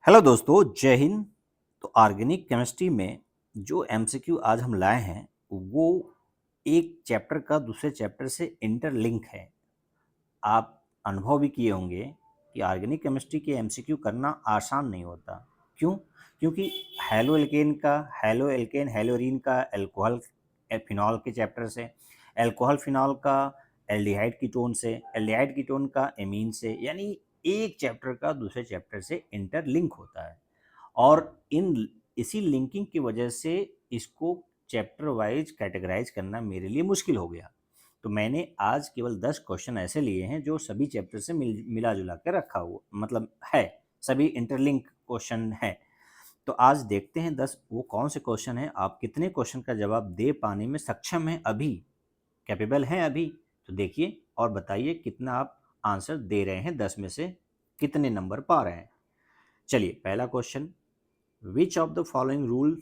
Hello दोस्तों, जय हिंद। तो ऑर्गेनिक केमिस्ट्री में जो एमसीक्यू आज हम लाए हैं वो एक चैप्टर का दूसरे चैप्टर से इंटरलिंक है। आप अनुभव भी किए होंगे कि ऑर्गेनिक केमिस्ट्री के एमसीक्यू करना आसान नहीं होता। क्यों? क्योंकि हैलो एल्केन का हैलो एल्केन हैलोरीन का एल्कोहल फिनॉल के चैप्टर से, एल्कोहल फिनॉल का एल्डिहाइड कीटोन से, एल्डिहाइड कीटोन का एमीन से, यानी एक चैप्टर का दूसरे चैप्टर से इंटरलिंक होता है। और इन इसी लिंकिंग की वजह से इसको चैप्टर वाइज कैटेगराइज करना मेरे लिए मुश्किल हो गया। तो मैंने आज केवल 10 क्वेश्चन ऐसे लिए हैं जो सभी चैप्टर से मिला जुला कर रखा हुआ मतलब है, सभी इंटरलिंक क्वेश्चन है। तो आज देखते हैं 10 वो कौन से क्वेश्चन हैं, आप कितने क्वेश्चन का जवाब दे पाने में सक्षम हैं, अभी कैपेबल हैं अभी। तो देखिए और बताइए कितना आप आंसर दे रहे हैं, 10 में से कितने नंबर पा रहे हैं। चलिए पहला question, which of the following rule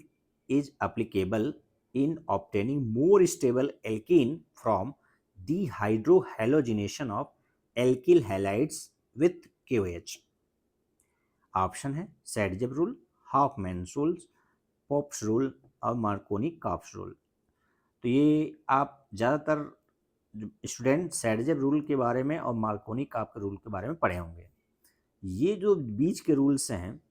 is applicable in obtaining more stable alkene from dehydrohalogenation of alkyl halides with KOH? Option है Saytzeff rule, Hofmann rule, Popoff's rule और मार्कोनी काप्स रूल। तो ये आप ज़्यादातर स्टूडेंट सैडजेब रूल के बारे में और मार्कोनी काप के रूल के बारे में पढ़े होंगे। ये जो बीच के रूल्स हैं,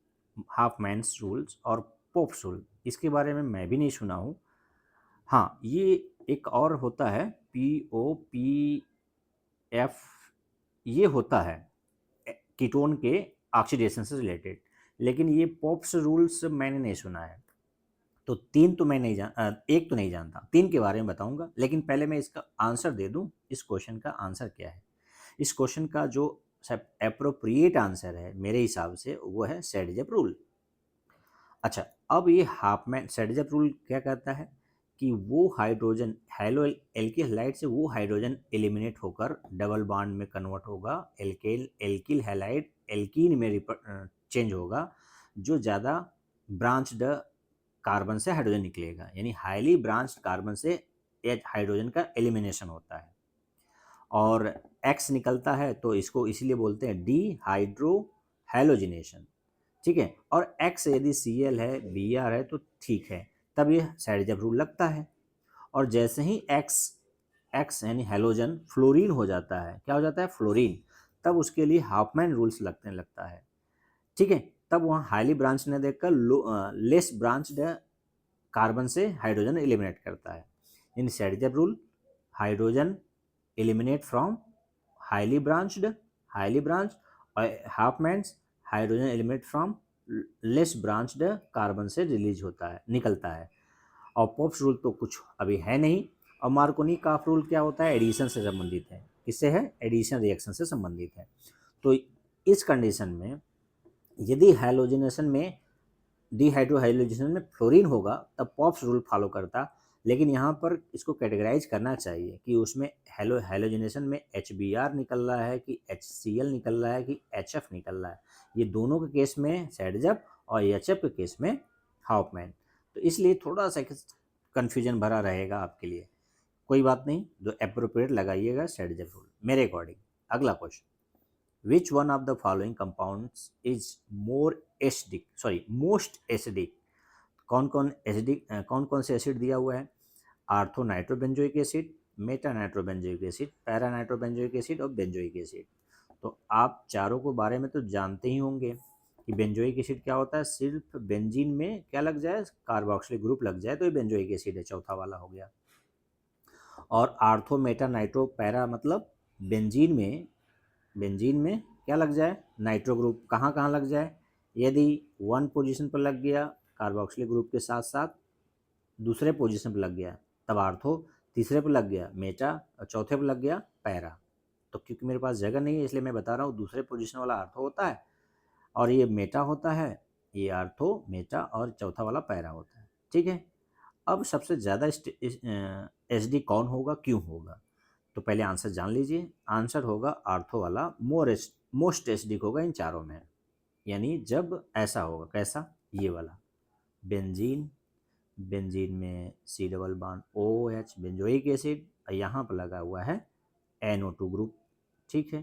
हाफमैन्स रूल्स और पोप्स रूल, इसके बारे में मैं भी नहीं सुना हूँ। हाँ, ये एक और होता है POPF, ये होता है कीटोन के ऑक्सीडेशन से रिलेटेड, लेकिन ये पोप्स रूल्स मैंने नहीं सुना है। तो तीन तो मैं नहीं एक तो नहीं जानता, तीन के बारे में बताऊंगा, लेकिन पहले मैं इसका आंसर दे दूं। इस क्वेश्चन का आंसर क्या है? इस क्वेश्चन का जो एप्रोप्रिएट आंसर है मेरे हिसाब से वो है सेडजेप रूल। अच्छा, अब ये हाफमैन सेडजेप रूल क्या कहता है कि वो हाइड्रोजन हैलो एल्किल हैलाइड से वो हाइड्रोजन एलिमिनेट होकर डबल बॉन्ड में कन्वर्ट होगा, एल्केल एल्किल हैलाइड एल्कीन में चेंज होगा, जो ज़्यादा ब्रांच्ड कार्बन से हाइड्रोजन निकलेगा, यानी हाईली ब्रांच्ड कार्बन से हाइड्रोजन का एलिमिनेशन होता है। और एक्स निकलता है तो इसको इसीलिए बोलते हैं डी हाइड्रो हैलोजिनेशन। ठीक है, और एक्स यदि Cl है, Br है तो ठीक है, तब ये सैडजेब रूल लगता है। और जैसे ही एक्स एक्स यानी हेलोजन फ्लोरीन हो जाता है, क्या हो जाता है? फ्लोरीन, तब उसके लिए हाफमैन रूल्स लगता है। ठीक है, तब वहाँ हाईली ब्रांच ने देखकर लेस ब्रांच्ड कार्बन से हाइड्रोजन एलिमिनेट करता है। In Saytzeff rule, hydrogen eliminate from highly branch और Hofmann's hydrogen eliminate from less branched carbon से रिलीज होता है, निकलता है। और पोप्स रूल तो कुछ अभी है नहीं। और मार्कोनी काफ रूल क्या होता है? एडिशन से संबंधित है। किससे है? एडिशन रिएक्शन से संबंधित है। तो इस कंडीशन में यदि हाइलोजिनेशन में डिहाइड्रोहाइलोजिनेशन में फ्लोरीन होगा तब पॉप्स रूल फॉलो करता, लेकिन यहाँ पर इसको कैटेगराइज करना चाहिए कि उसमें हाइलोजिनेशन में HBr निकल रहा है कि HCl निकल रहा है कि HF निकल रहा है। ये दोनों के केस में सैडजेब और HF के केस में हाफमैन। तो इसलिए थोड़ा सा कन्फ्यूजन भरा रहेगा आपके लिए। कोई बात नहीं, जो अप्रोप्रिएट लगाइएगा सैडजेब रूल मेरे अकॉर्डिंग। अगला question, which one of the following compounds is most acidic? कौन कौन से एसिड दिया हुआ है? Ortho nitrobenzoic acid, Meta nitrobenzoic acid, para nitrobenzoic acid और बेंजोइक एसिड। तो आप चारों को बारे में तो जानते ही होंगे कि बेंजोइक एसिड क्या होता है। सिर्फ बेंजीन में क्या लग जाए, कार्बोक्सिलिक ग्रुप लग जाए तो ये बेंजोइक एसिड है, चौथा वाला हो गया। और आर्थो मेटा नाइट्रो पैरा मतलब बेंजीन में क्या लग जाए? Nitro group. कहाँ कहाँ लग जाए? यदि 1 पोजीशन पर लग गया कार्बोक्सिलिक ग्रुप के साथ साथ, दूसरे पोजीशन पर लग गया तब आर्थो, तीसरे पर लग गया मेटा और चौथे पर लग गया पैरा। तो क्योंकि मेरे पास जगह नहीं है इसलिए मैं बता रहा हूँ, दूसरे पोजीशन वाला आर्थो होता है और ये मेटा होता है, ये आर्थो मेटा और चौथा वाला पैरा होता है। ठीक है, अब सबसे ज़्यादा एच डी कौन होगा, क्यों होगा? तो पहले आंसर जान लीजिए। आंसर होगा आर्थो वाला मोस्ट एसिडिक होगा इन चारों में। यानी जब ऐसा होगा, कैसा? ये वाला बेंजीन, बेंजीन में C double bond OH benzoic acid, यहाँ पर लगा हुआ है NO2 ग्रुप। ठीक है,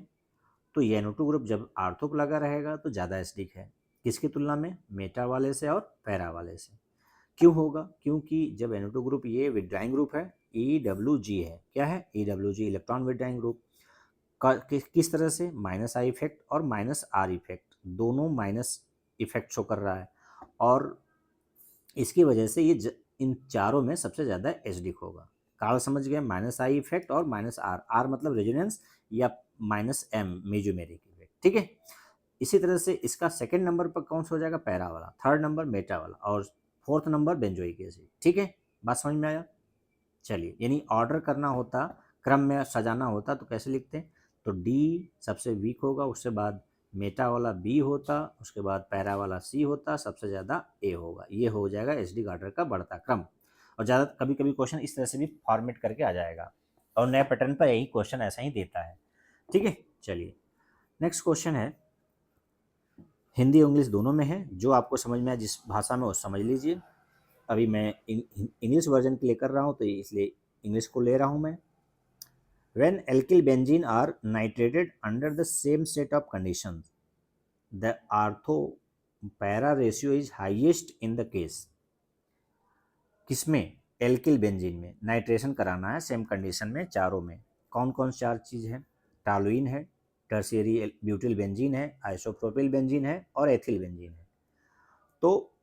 तो ये NO2 ग्रुप जब आर्थो पर लगा रहेगा तो ज़्यादा एसिडिक है। किसकी तुलना में? मेटा वाले से और पैरा वाले से। क्यों होगा? क्योंकि जब NO2 ग्रुप ये विड्राइंग ग्रुप है, EWG है। क्या है? EWG, electron withdrawing group. किस तरह से? माइनस आई इफेक्ट और माइनस आर इफेक्ट, दोनों माइनस इफेक्ट शो कर रहा है, और इसकी वजह से ये इन चारों में सबसे ज़्यादा एसिडिक होगा। कारण समझ गए? माइनस आई इफेक्ट और माइनस आर, आर मतलब रेजोनेंस या माइनस एम मेजोमेरिक इफेक्ट। ठीक है, इसी तरह से इसका सेकंड नंबर पर कौन सा हो जाएगा? पैरा वाला, थर्ड नंबर मेटा वाला, और फोर्थ नंबर बेंजोइक एसिड। ठीक है, बात समझ में आया? चलिए, यानी ऑर्डर करना होता, क्रम में सजाना होता तो कैसे लिखते हैं? तो डी सबसे वीक होगा, उसके बाद मेटा वाला बी होता, उसके बाद पैरा वाला सी होता, सबसे ज़्यादा ए होगा। ये हो जाएगा एसिडिक ऑर्डर का बढ़ता क्रम। और ज़्यादा कभी कभी क्वेश्चन इस तरह से भी फॉर्मेट करके आ जाएगा, और नए पैटर्न पर यही क्वेश्चन ऐसा ही देता है। ठीक है, चलिए नेक्स्ट क्वेश्चन है, हिंदी और इंग्लिश दोनों में है, जो आपको समझ में आए जिस भाषा में वो समझ लीजिए। अभी मैं इंग्लिश वर्जन के लिए कर रहा हूँ तो इसलिए इंग्लिश को ले रहा हूँ मैं। When alkyl benzene are nitrated under the same set of conditions, the ortho para ratio is highest in the case. किसमें? एल्किल बेंजीन में नाइट्रेशन कराना है सेम कंडीशन में, चारों में। कौन कौन चार चीज़ है? टॉलुइन है, टर्शियरी ब्यूटिल बेंजीन है, आइसोप्रोपिल बेंजीन है, और एथिल बेंजीन है। तो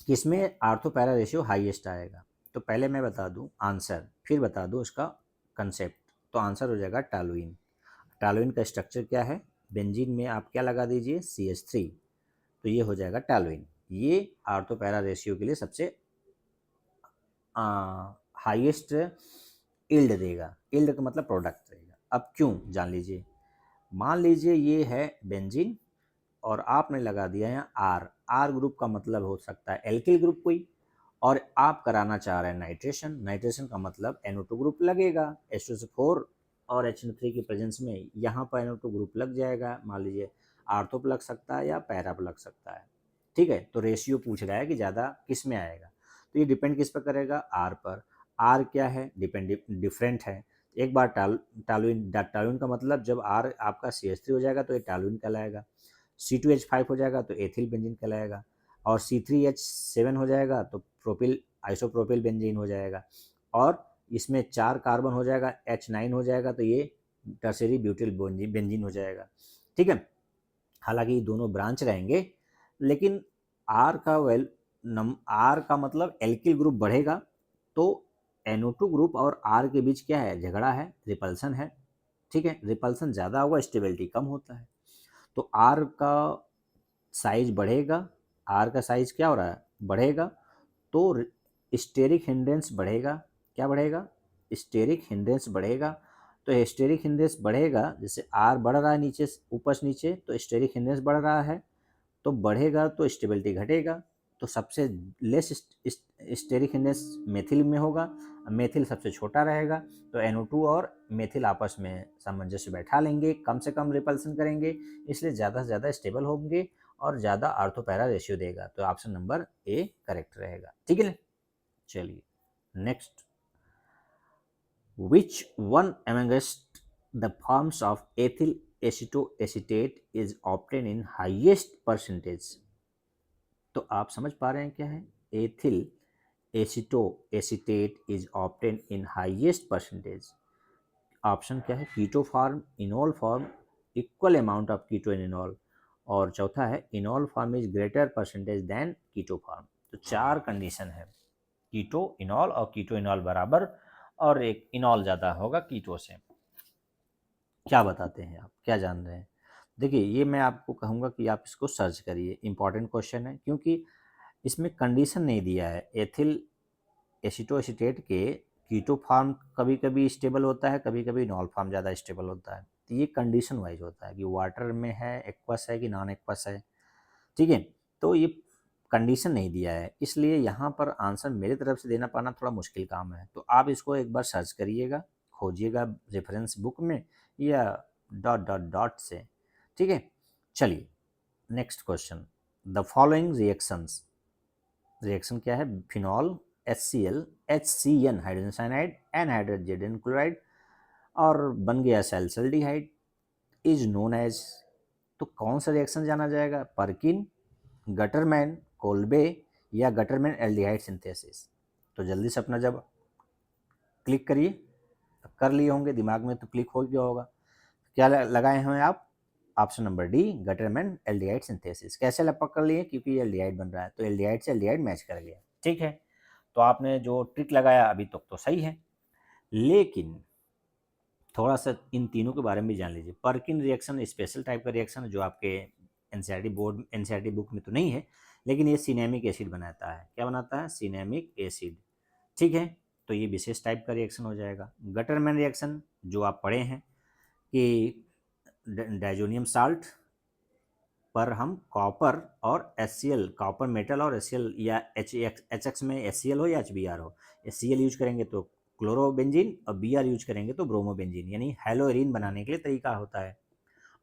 किसमें आर्थो पैरा रेशियो हाईएस्ट आएगा? तो पहले मैं बता दूं आंसर, फिर बता दूं इसका कंसेप्ट। तो आंसर हो जाएगा टॉलुइन। टॉलुइन का स्ट्रक्चर क्या है? बेंजीन में आप क्या लगा दीजिए? CH3, तो ये हो जाएगा टॉलुइन। ये आर्थो पैरा रेशियो के लिए सबसे हाईएस्ट इल्ड देगा। इल्ड का मतलब प्रोडक्ट देगा। अब क्यों, जान लीजिए। मान लीजिए ये है बेंजीन और आपने लगा दिया है आर। आर ग्रुप का मतलब हो सकता है एल्किल ग्रुप कोई, और आप कराना चाह रहे हैं नाइट्रेशन। नाइट्रेशन का मतलब NO2 ग्रुप लगेगा, H2SO4 और HNO3 की प्रेजेंस में यहाँ पर NO2 ग्रुप लग जाएगा। मान लीजिए आर्थो पर लग सकता है या पैरा पर लग सकता है। ठीक है, तो रेशियो पूछ रहा है कि ज़्यादा किस में आएगा, तो ये डिपेंड किस पर करेगा? आर पर। आर क्या है? डिफरेंट है। एक बार टालुइन का मतलब जब आर आपका CH3 हो जाएगा तो ये टालुइन कहलाएगा, C2H5 हो जाएगा तो एथिल बेंजीन कहलाएगा, और C3H7 हो जाएगा तो प्रोपिल आइसोप्रोपिल बेंजीन हो जाएगा, और इसमें 4 कार्बन हो जाएगा, H9 हो जाएगा तो ये टर्शियरी ब्यूटिल बेंजीन हो जाएगा। ठीक है, हालांकि दोनों ब्रांच रहेंगे, लेकिन आर का मतलब एल्किल ग्रुप बढ़ेगा तो NO2 ग्रुप और आर के बीच क्या है? झगड़ा है, रिपल्सन है। ठीक है, रिपल्सन ज़्यादा होगा, स्टेबिलिटी कम होता है। तो आर का साइज बढ़ेगा, आर का साइज क्या हो रहा है? बढ़ेगा, तो स्टेरिक हिंड्रेंस बढ़ेगा। क्या बढ़ेगा? स्टेरिक हिंड्रेंस बढ़ेगा। तो स्टेरिक हिंड्रेंस बढ़ेगा, जैसे आर बढ़ रहा है नीचे ऊपर से नीचे, तो स्टेरिक हिंड्रेंस बढ़ रहा है, तो बढ़ेगा तो स्टेबिलिटी घटेगा। तो सबसे लेस स्टेरिक हिंड्रेंस मेथिल में होगा, मेथिल सबसे छोटा रहेगा, तो NO2 और मेथिल आपस में सामंजस्य बैठा लेंगे, कम से कम रिपल्सन करेंगे, इसलिए ज़्यादा से ज़्यादा स्टेबल होंगे और ज़्यादा आर्थो पैरा रेशियो देगा। तो ऑप्शन नंबर ए करेक्ट रहेगा। ठीक है, चलिए next, which one amongst the forms of ethyl acetoacetate is obtained in highest percentage? तो आप समझ पा रहे हैं क्या है? Ethyl acetoacetate is obtain in highest percentage. Option क्या है? Keto form, enol form, equal amount of keto in enol, और चौथा है enol form is greater percentage than keto form. तो चार कंडीशन है, कीटो इनोल और कीटो इनोल बराबर, और एक इनोल ज़्यादा होगा कीटो से। क्या बताते हैं आप, क्या जान रहे हैं? देखिए, ये मैं आपको कहूँगा कि आप इसको सर्च करिए, इंपॉर्टेंट क्वेश्चन है, क्योंकि इसमें कंडीशन नहीं दिया है। एथिल एसिटोएसिटेट के कीटो फॉर्म कभी कभी स्टेबल होता है, कभी कभी इनॉल फॉर्म ज़्यादा स्टेबल होता है। तो ये कंडीशन वाइज होता है कि वाटर में है, एक्वस है कि नॉन एक्वस है। ठीक है, तो ये कंडीशन नहीं दिया है, इसलिए यहाँ पर आंसर मेरी तरफ से देना पाना थोड़ा मुश्किल काम है। तो आप इसको एक बार सर्च करिएगा, खोजिएगा रेफरेंस बुक में या डॉट डॉट डॉट से। ठीक है, चलिए next question, the following reactions. Reaction क्या है? Phenol HCl HCN hydrogen cyanide and hydrogen chloride, और बन गया सैल्सल्डिहाइड, इज नोन एज। तो कौन सा रिएक्शन जाना जाएगा? पर्किन, गटरमैन, कोल्बे या गटरमैन एल्डिहाइड सिंथेसिस? तो जल्दी से अपना जब क्लिक करिए, कर लिए होंगे, दिमाग में तो क्लिक हो गया होगा। क्या लगाए हैं आप? Option number D, Gattermann aldehyde synthesis. कैसे लपक कर लिए? क्योंकि ये एल्डिहाइड बन रहा है, तो एल्डिहाइड से एल्डिहाइड मैच कर गया। ठीक है, तो आपने जो ट्रिक लगाया अभी तक तो सही है, लेकिन थोड़ा सा इन तीनों के बारे में भी जान लीजिए। पर्किन रिएक्शन स्पेशल टाइप का रिएक्शन जो आपके एनसीईआरटी बुक में तो नहीं है, लेकिन ये सिनेमिक एसिड बनाता है। क्या बनाता है? Cinnamic acid. ठीक है, तो ये विशेष टाइप का रिएक्शन हो जाएगा। गटरमैन रिएक्शन जो आप पढ़े हैं कि डाइजोनियम साल्ट पर हम कॉपर और HCl, कॉपर मेटल और HCl या HX में HCl हो या HBr हो, HCl यूज करेंगे तो क्लोरोबेंजीन और Br यूज करेंगे तो ब्रोमोबेंजीन, यानी हेलोएरिन बनाने के लिए तरीका होता है।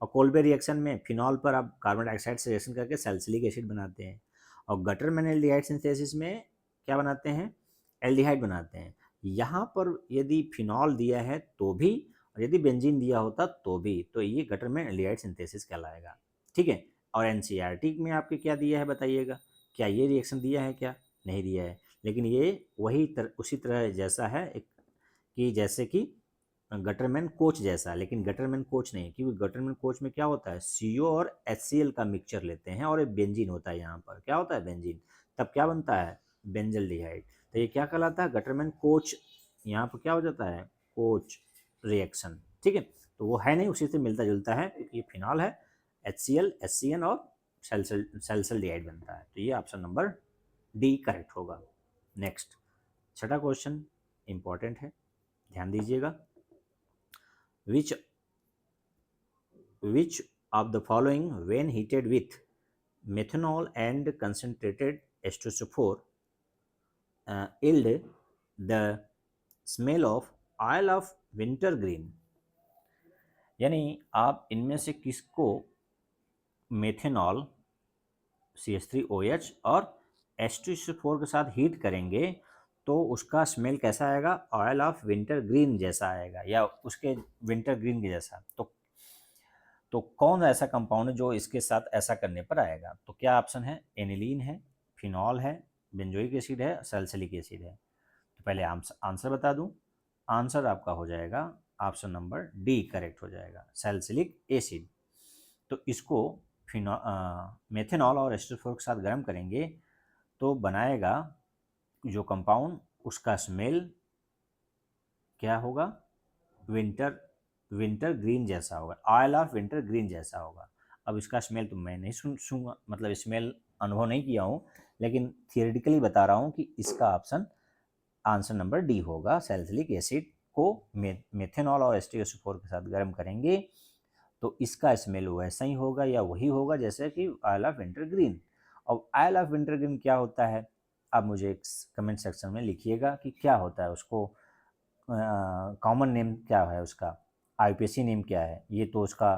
और कोल्बे रिएक्शन में फिनॉल पर आप कार्बन डाइऑक्साइड से रिएक्शन करके सैलिसिलिक एसिड बनाते हैं। और गटरमैन एल्डिहाइड सिंथेसिस में क्या बनाते हैं? एल्डिहाइड बनाते हैं। यहाँ पर यदि फिनॉल दिया है तो भी, और यदि बेंजीन दिया होता तो भी, तो ये गटरमैन एल्डिहाइड सिंथेसिस कहलाएगा। ठीक है, और एनसीईआरटी में आपके क्या दिया है बताइएगा? क्या ये रिएक्शन दिया है? क्या नहीं दिया है, लेकिन ये उसी तरह जैसा है कि जैसे कि गटरमैन कोच जैसा, लेकिन गटरमैन कोच नहीं, क्योंकि गटरमैन कोच में क्या होता है? CO और HCl का मिक्सचर लेते हैं और एक बेंजीन होता है। यहाँ पर क्या होता है? बेंजीन। तब क्या बनता है? बेंजल्डिहाइड। तो ये क्या कहलाता है? Gattermann coach. यहाँ पर क्या हो जाता है? Coach reaction. ठीक है, तो वो है नहीं, उसी से मिलता जुलता है, क्योंकि ये फिनॉल है, HCl HCN और सैलिसिलडिहाइड बनता है। तो ये ऑप्शन नंबर डी करेक्ट होगा। नेक्स्ट, छठा क्वेश्चन इंपॉर्टेंट है, ध्यान दीजिएगा। which which of the following when heated with methanol and concentrated H2SO4 yield the smell of oil of wintergreen? यानी आप इनमें से किसको मेथेनॉल CH3OH और H2SO4 के साथ हीट करेंगे तो उसका स्मेल कैसा आएगा? ऑयल ऑफ विंटर ग्रीन जैसा आएगा, या उसके विंटर ग्रीन के जैसा। तो कौन ऐसा कंपाउंड है जो इसके साथ ऐसा करने पर आएगा? तो क्या ऑप्शन है? एनिलीन है, फिनॉल है, बेंजोइक एसिड है, सैलिसिलिक एसिड है। तो पहले आंसर बता दूं, आंसर आपका हो जाएगा ऑप्शन नंबर डी करेक्ट हो जाएगा, सैलिसिलिक एसिड। तो इसको मेथेनॉल और H2SO4 के साथ गर्म करेंगे तो बनाएगा जो कंपाउंड, उसका स्मेल क्या होगा? विंटर विंटर ग्रीन जैसा होगा, ऑयल ऑफ विंटर ग्रीन जैसा होगा। अब इसका स्मेल तो मैं नहीं सूंगा, मतलब स्मेल अनुभव नहीं किया हूँ, लेकिन थियोरेटिकली बता रहा हूँ कि इसका ऑप्शन आंसर नंबर डी होगा। सैलिसिलिक एसिड को मेथेनॉल और H2SO4 के साथ गर्म करेंगे तो इसका स्मेल वैसा ही होगा या वही होगा जैसे कि ऑयल ऑफ विंटर ग्रीन। और ऑयल ऑफ विंटर ग्रीन क्या होता है? आप मुझे कमेंट सेक्शन में लिखिएगा कि क्या होता है, उसको कॉमन नेम क्या है, उसका IUPAC नेम क्या है। ये तो उसका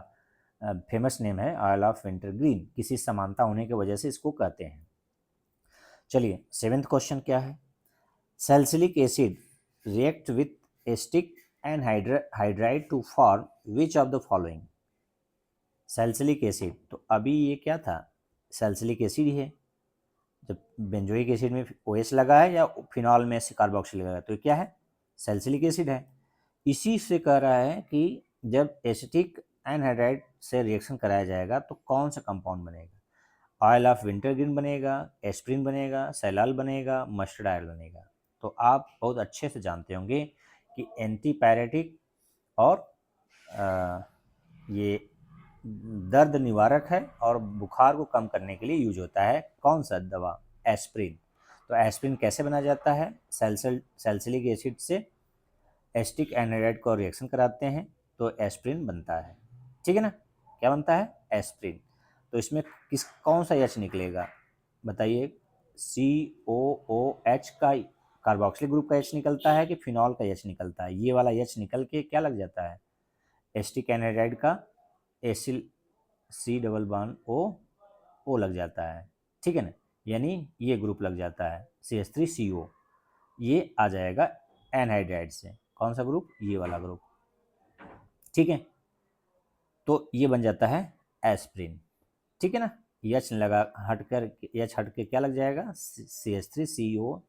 फेमस नेम है ऑयल ऑफ विंटर ग्रीन, किसी समानता होने की वजह से इसको कहते हैं। चलिए, सेवेंथ क्वेश्चन क्या है? Salicylic acid react with acetic anhydride to form which of the following? Salicylic acid, तो अभी ये क्या था? सैलिसिलिक एसिड ही है। जब बेंजोइक एसिड में OH लगा है या फिनॉल में कार्बोक्सिल लगा है, तो ये क्या है? सैलिसिलिक एसिड है। इसी से कह रहा है कि जब एसिटिक एनहाइड्राइड से रिएक्शन कराया जाएगा तो कौन सा कंपाउंड बनेगा? ऑयल ऑफ विंटर ग्रीन बनेगा, एस्प्रिन बनेगा, सैलाल बनेगा, मस्टर्ड ऑयल बनेगा। तो आप बहुत अच्छे से जानते होंगे कि एंटीपायरेटिक और ये दर्द निवारक है और बुखार को कम करने के लिए यूज होता है। कौन सा दवा? एस्प्रिन। तो एस्प्रिन कैसे बनाया जाता है? सैलिसिलिक एसिड से एस्टिक एनहाइड्राइड को रिएक्शन कराते हैं तो एस्प्रिन बनता है। ठीक है ना? क्या बनता है? एस्प्रिन। तो इसमें कौन सा H निकलेगा बताइए? COOH का कार्बोक्सिलिक ग्रुप का H निकलता है कि फिनॉल का H निकलता है? ये वाला H निकल के क्या लग जाता है? एस्टिक एनहाइड्राइड का acyl C double bond O लग जाता है। ठीक है ना? यानी ये ग्रुप लग जाता है CH3CO, ये आ जाएगा एनहाइड्राइड से। कौन सा ग्रुप? ये वाला ग्रुप। ठीक है, तो ये बन जाता है एस्प्रिन। ठीक है ना? एच लगा हटकर एच हट के क्या लग जाएगा, CH3CO।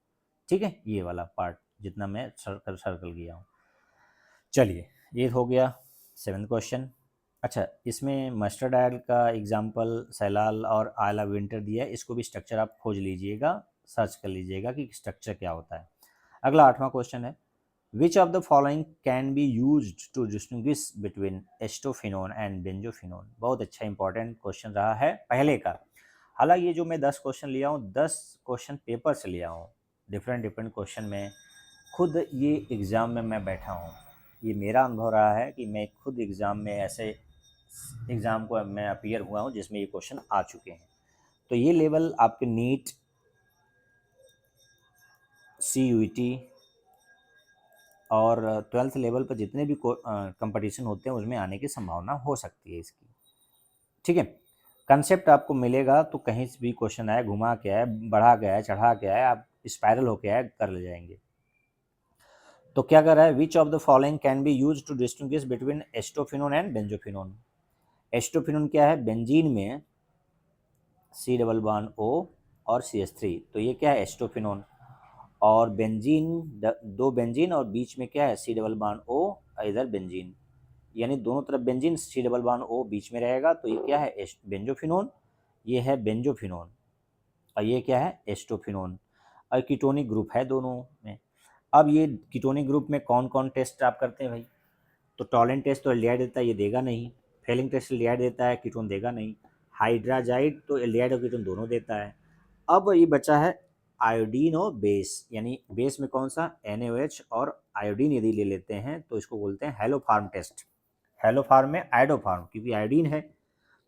ठीक है, ये वाला पार्ट जितना मैं सर्कल सर्कल किया हूँ। चलिए, ये हो गया 7th क्वेश्चन। अच्छा, इसमें मस्टर्ड ऑयल का एग्जाम्पल सैलाल और आला विंटर दिया है, इसको भी स्ट्रक्चर आप खोज लीजिएगा, सर्च कर लीजिएगा कि स्ट्रक्चर क्या होता है। अगला 8वां क्वेश्चन है, which of the following can be used to distinguish between acetophenone and benzophenone. बहुत अच्छा इंपॉर्टेंट क्वेश्चन रहा है पहले का। हालांकि ये जो मैं 10 क्वेश्चन लिया हूँ, 10 क्वेश्चन पेपर से लिया हूँ, डिफरेंट डिफरेंट क्वेश्चन में खुद ये एग्ज़ाम में मैं बैठा हूँ। ये मेरा अनुभव रहा है कि मैं खुद एग्ज़ाम में ऐसे एग्ज़ाम को मैं अपीयर हुआ हूँ जिसमें ये क्वेश्चन आ चुके हैं। तो ये लेवल आपके नीट, CUET और 12th लेवल पर जितने भी कंपटीशन होते हैं उसमें आने की संभावना हो सकती है इसकी। ठीक है, कंसेप्ट आपको मिलेगा तो कहीं से भी क्वेश्चन आए, घुमा के आए, बढ़ा के आए, चढ़ा के आए, आप स्पाइरल होके आए, कर ले जाएंगे। तो क्या कर रहा है, which of the following can be use to distinguish between acetophenone and benzophenone. Acetophenone क्या है, बेंजीन में C डबल बॉन्ड O और CH3, तो ये क्या है एस्टोफिनोन। और बेंजीन, दो बेंजीन और बीच में क्या है C डबल बॉन्ड O, इधर बेंजीन, यानी दोनों तरफ benzene, C double bond O बीच में रहेगा, तो ये क्या है बेंजोफिनोन, ये है बेंजोफिनोन, और ये क्या है एस्टोफिनोन। और कीटोनिक ग्रुप है दोनों में। अब ये कीटोनिक ग्रुप में कौन कौन टेस्ट आप करते हैं भाई, तो टॉलेंट टेस्ट तो एल्डिहाइड देता है, ये देगा नहीं। फेलिंग टेस्ट एल्डिहाइड देता है, कीटोन देगा नहीं। हाइड्राजाइड तो एल्डिहाइड और कीटोन दोनों देता है। अब ये बचा है आयोडीन और बेस, यानी बेस में कौन सा, NaOH, और आयोडीन यदि ले लेते हैं तो इसको बोलते हैं हेलोफार्म टेस्ट। हेलोफार्म में आयोडोफार्म, क्योंकि आयोडीन है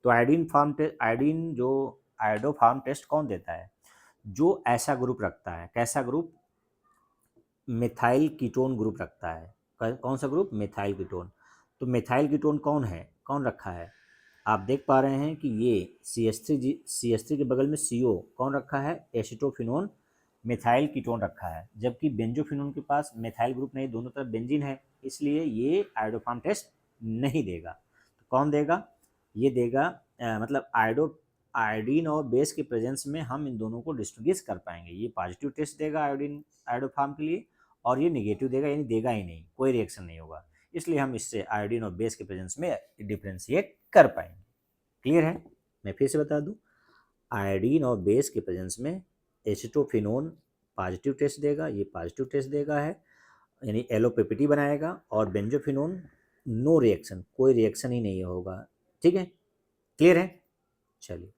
तो आयोडीन जो आयोडोफार्म टेस्ट कौन देता है, जो ऐसा ग्रुप रखता है, कैसा ग्रुप, मिथाइल कीटोन ग्रुप रखता है। कौन सा ग्रुप, मिथाइल कीटोन। तो मिथाइल कीटोन कौन है, कौन रखा है, आप देख पा रहे हैं कि ये CH3 के बगल में CO कौन रखा है, एसिटोफिनोन मिथाइल कीटोन रखा है, जबकि बेंजोफिनोन के पास मिथाइल ग्रुप नहीं, दोनों तरफ बेंजीन है, इसलिए ये आयोडोफार्म टेस्ट नहीं देगा। तो कौन देगा, ये देगा मतलब आयोडीन और बेस के प्रेजेंस में हम इन दोनों को डिस्टिंग्विश कर पाएंगे। ये पॉजिटिव टेस्ट देगा आयोडोफार्म के लिए, और ये निगेटिव देगा, यानी देगा ही नहीं, कोई रिएक्शन नहीं होगा। इसलिए हम इससे आयोडीन और बेस के प्रेजेंस में डिफ्रेंशिएट कर पाएंगे। क्लियर है, मैं फिर से बता दूं, आयोडीन और बेस के प्रेजेंस में एसिटोफिनोन पॉजिटिव टेस्ट देगा, ये पॉजिटिव टेस्ट देगा है, यानी एलोपेपिटी बनाएगा, और बेंजोफिनोन नो रिएक्शन, कोई रिएक्शन ही नहीं होगा। ठीक है, क्लियर है। चलिए,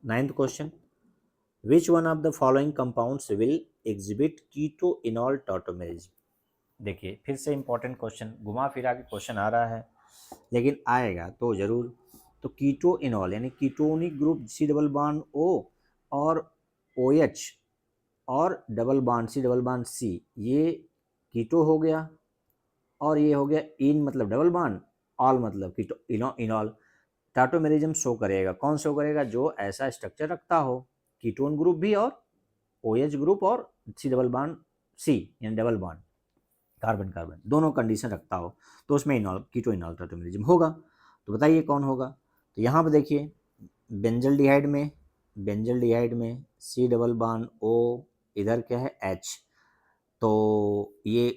9th question, which one of the following compounds will exhibit keto enol tautomerism. देखिए, फिर से इंपॉर्टेंट क्वेश्चन, घुमा फिरा के क्वेश्चन आ रहा है, लेकिन आएगा तो ज़रूर। तो कीटो इनॉल यानी ketonic group C double bond O और OH और double bond C double bond C, ये कीटो हो गया, और ये हो गया इन मतलब डबल बॉन्ड, ऑल मतलब कीटो इनॉल। टाटोमेरिज्म शो करेगा, कौन शो करेगा, जो ऐसा स्ट्रक्चर रखता हो, कीटोन ग्रुप भी और OH ग्रुप और C डबल बॉन्ड C यानी डबल बॉन्ड कार्बन कार्बन दोनों कंडीशन रखता हो, तो उसमें इनॉल कीटो इनॉल टाटोमेरिज्म होगा। तो बताइए कौन होगा। तो यहाँ पर देखिए, बेंजल्डिहाइड में C डबल बॉन्ड O, इधर क्या है H, तो ये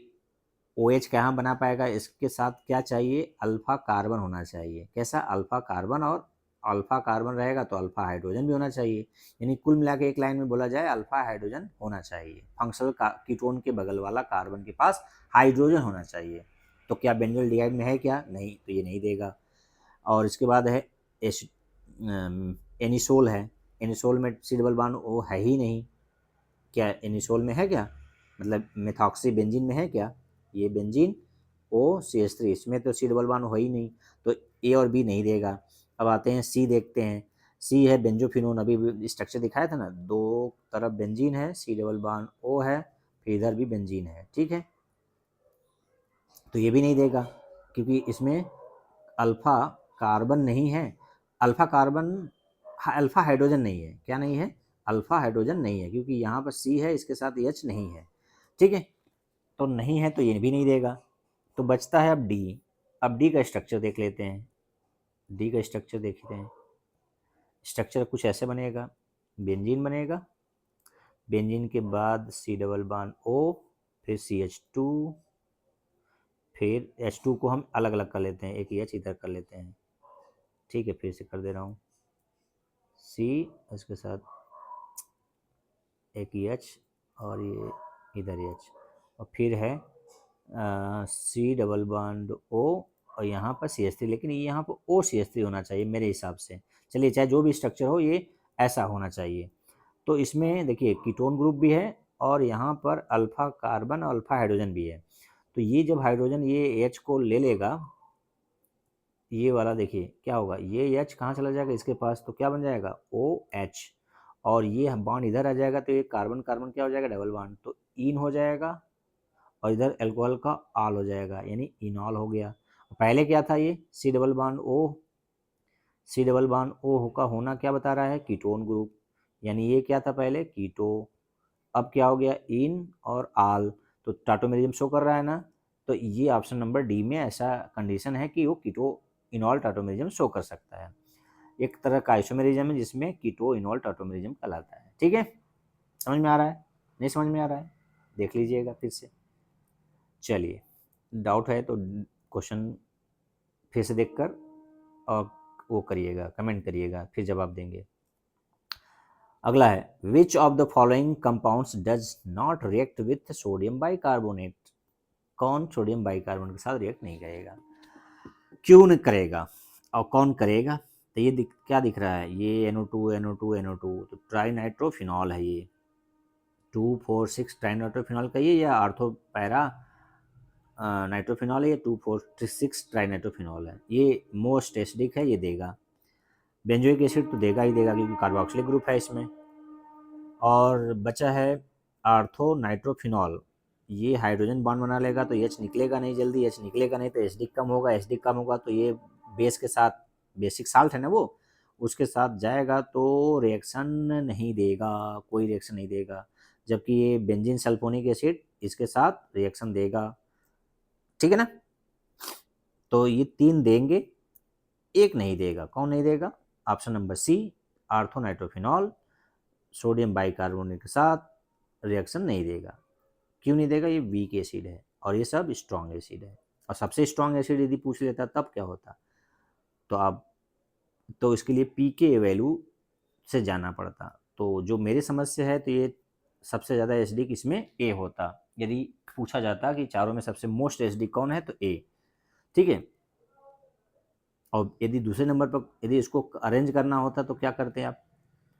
OH कहाँ बना पाएगा, इसके साथ क्या चाहिए, अल्फा कार्बन होना चाहिए। कैसा, अल्फा कार्बन, और अल्फा कार्बन रहेगा तो अल्फा हाइड्रोजन भी होना चाहिए, यानी कुल मिला के एक लाइन में बोला जाए अल्फा हाइड्रोजन होना चाहिए। फंक्शनल कीटोन के बगल वाला कार्बन के पास हाइड्रोजन होना चाहिए। तो क्या बेंजल्डिहाइड में है क्या, नहीं, तो ये नहीं देगा। और इसके बाद है एनिसोल है, एनिसोल में C डबल बॉन्ड O है ही नहीं। क्या एनिसोल में है क्या, मतलब मेथॉक्सी बेंजीन में है क्या, ये बेंजीन OCH3, इसमें तो C डबल बॉन्ड हो ही नहीं, तो A और B नहीं देगा। अब आते हैं C, देखते हैं। C है बेंजोफिनोन, अभी स्ट्रक्चर दिखाया था ना, दो तरफ बेंजीन है, C डबल बॉन्ड O है, फिर इधर भी बेंजीन है। ठीक है, तो ये भी नहीं देगा, क्योंकि इसमें अल्फा कार्बन नहीं है, अल्फा कार्बन, अल्फा हाइड्रोजन नहीं है। क्या नहीं है, अल्फा हाइड्रोजन नहीं है, क्योंकि यहाँ पर C है, इसके साथ H नहीं है। ठीक है, तो नहीं है तो ये भी नहीं देगा। तो बचता है अब D। अब D का स्ट्रक्चर देख लेते हैं, D का स्ट्रक्चर देखते हैं। स्ट्रक्चर कुछ ऐसे बनेगा, बेंजीन बनेगा, बेंजीन के बाद सी डबल बॉन्ड ओ, फिर CH2, फिर H2 को हम अलग अलग कर लेते हैं, एक H इधर कर लेते हैं, ठीक है, फिर से कर दे रहा हूँ, C इसके साथ एक H और ये इधर H, और फिर है C डबल बॉन्ड O और यहाँ पर CH3, लेकिन ये यहाँ पर OCH3 होना चाहिए मेरे हिसाब से। चलिए, चाहे जो भी स्ट्रक्चर हो ये ऐसा होना चाहिए। तो इसमें देखिए कीटोन ग्रुप भी है और यहाँ पर अल्फा कार्बन और अल्फा हाइड्रोजन भी है। तो ये जब हाइड्रोजन ये H को ले लेगा, ये वाला देखिए क्या होगा, ये H कहाँ चला जाएगा इसके पास, तो क्या बन जाएगा OH, और ये बॉन्ड इधर आ जाएगा तो ये कार्बन कार्बन क्या हो जाएगा, डबल बॉन्ड, तो इन हो जाएगा, और इधर अल्कोहल का आल हो जाएगा, यानी इनॉल हो गया। पहले क्या था, ये सी डबल बॉन्ड ओ का होना क्या बता रहा है, कीटोन ग्रुप, यानी ये क्या था पहले, कीटो, अब क्या हो गया, इन और आल, तो टाटोमेरिज्म शो कर रहा है ना। तो ये ऑप्शन नंबर डी में ऐसा कंडीशन है कि वो कीटो इनॉल टाटोमेरिज्म शो कर सकता है। एक तरह का आइसोमेरिज्म है जिसमें कीटो इनॉल टाटोमेरिज्म कहलाता है। ठीक है, समझ में आ रहा है, नहीं समझ में आ रहा है, देख लीजिएगा फिर से। चलिए, डाउट है तो क्वेश्चन फिर से देखकर और वो करिएगा, कमेंट करिएगा, फिर जवाब देंगे। अगला है, which of the following compounds does not react with sodium bicarbonate, कौन सोडियम बाइकार्बोनेट के साथ रिएक्ट नहीं करेगा, क्यों नहीं करेगा और कौन करेगा। तो ये क्या दिख रहा है, ये NO2 तो ट्राई नाइट्रोफिनॉल है, ये 2,4,6 ट्राई नाइट्रोफिनॉल का ये, या आर्थो पैरा नाइट्रोफिनॉल है, ये 2,4,6 ट्राई नाइट्रोफिनॉल है, ये मोस्ट एसिडिक है, ये देगा। बेंजोइक एसिड तो देगा ही देगा क्योंकि कार्बोक्सिलिक ग्रुप है इसमें। और बचा है आर्थो नाइट्रोफिनॉल, ये हाइड्रोजन बॉन्ड बना लेगा तो H निकलेगा नहीं जल्दी, H निकलेगा नहीं तो एसिडिक कम होगा, एसिडिक कम होगा तो ये बेस के साथ, बेसिक साल्ट है ना वो, उसके साथ जाएगा तो रिएक्शन नहीं देगा, कोई रिएक्शन नहीं देगा, जबकि ये बेंजीन सल्फोनिक एसिड इसके साथ रिएक्शन देगा। ठीक है ना, तो ये 3 देंगे, एक नहीं देगा, कौन नहीं देगा, option number C, ortho nitrophenol sodium bicarbonate के साथ रिएक्शन नहीं देगा। क्यों नहीं देगा, ये वीक एसिड है और ये सब स्ट्रॉन्ग एसिड है, और सबसे स्ट्रॉन्ग एसिड यदि पूछ लेता तब क्या होता, तो आप तो इसके लिए पीके वैल्यू से जाना पड़ता। तो जो मेरी समझ से है तो ये सबसे ज़्यादा एसिडिक इसमें ए होता, यदि पूछा जाता कि चारों में सबसे मोस्ट एसिडिक कौन है तो ए। ठीक है, और यदि दूसरे नंबर पर यदि इसको अरेंज करना होता तो क्या करते हैं आप,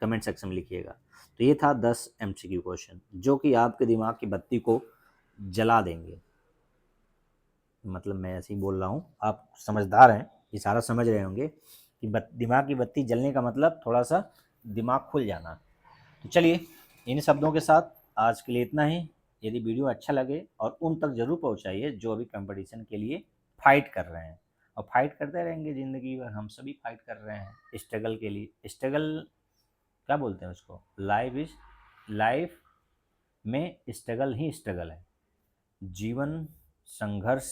कमेंट सेक्शन में लिखिएगा। तो ये था 10 MCQ क्वेश्चन जो कि आपके दिमाग की बत्ती को जला देंगे, मतलब मैं ऐसे ही बोल रहा हूँ, आप समझदार हैं, ये सारा समझ रहे होंगे कि दिमाग की बत्ती जलने का मतलब थोड़ा सा दिमाग खुल जाना। तो चलिए, इन शब्दों के साथ आज के लिए इतना ही। यदि वीडियो अच्छा लगे और उन तक ज़रूर पहुँचाइए जो अभी कंपटीशन के लिए फाइट कर रहे हैं, और फाइट करते रहेंगे ज़िंदगी भर, हम सभी फाइट कर रहे हैं स्ट्रगल के लिए। स्ट्रगल क्या बोलते हैं उसको, लाइफ में स्ट्रगल ही स्ट्रगल है, जीवन संघर्ष,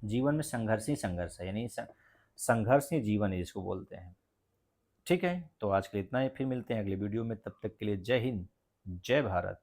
जीवन में संघर्ष ही संघर्ष है, यानी संघर्ष ही जीवन है जिसको बोलते हैं। ठीक है, तो आज के लिए इतना ही, फिर मिलते हैं अगले वीडियो में, तब तक के लिए जय हिंद, जय भारत।